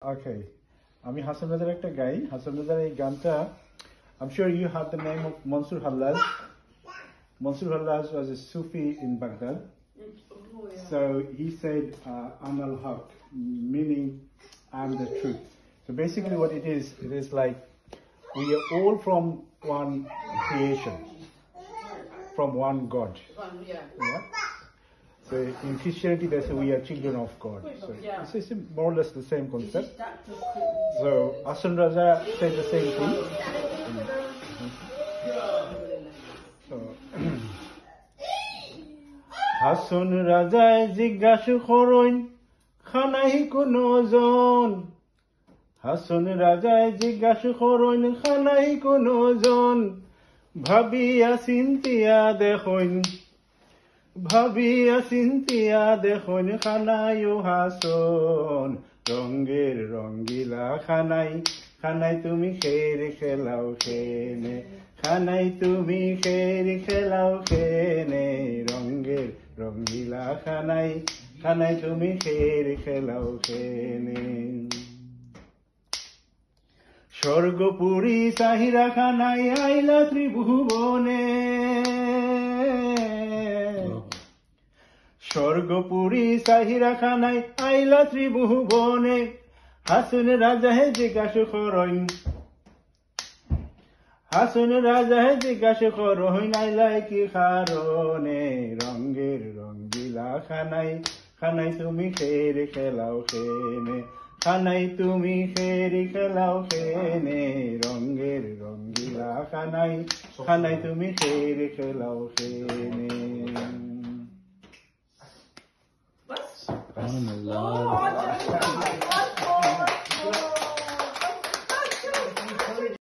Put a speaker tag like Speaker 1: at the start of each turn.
Speaker 1: Okay. আমি হাসান রাজার একটা গাই হাসান রাজার এই গানটা I'm sure you have the name of Mansur Hallaj. Mansur Hallaj was a Sufi in Baghdad. So he said Amal Haq, meaning I'm the truth. So basically what it is like we are all from one creation, from one God. Yeah? So in Christianity they say we are children of God. So it's more or less the same concept. So Hasan Raja said the same thing. So Hasan Raja জিজ্ঞাসা করইন খানাই কোন জন হাসন রাজায় জিজ্ঞাসা করইন খানাই কোন জন ভাবিয়া চিন্তিয়া দেখইন খানায়ও হাসন রঙের রঙ্গিলা খানাই তুমি খের খেলাও খেনে খানাই তুমি খের খেলাও খেনে রঙের রঙ্গিলা খানাই তুমি খের খেলাও খেনে স্বর্গপুরী চাহিরা খানাই আইলা ত্রিভুবনে স্বর্গপুরী চাহিরা খানাই আইলা ত্রিভুবনে হাসন রাজা হে জিজ্ঞাসা করইন আইলাই কি কারণে রঙের রঙ্গিলা খানাই তুমি খের খেলাও খেনে খানাই তুমি খের খেলাও খেনে রঙের রঙ্গিলা খানাই তুমি খের খেলাও খেনে
Speaker 2: SubhanAllah.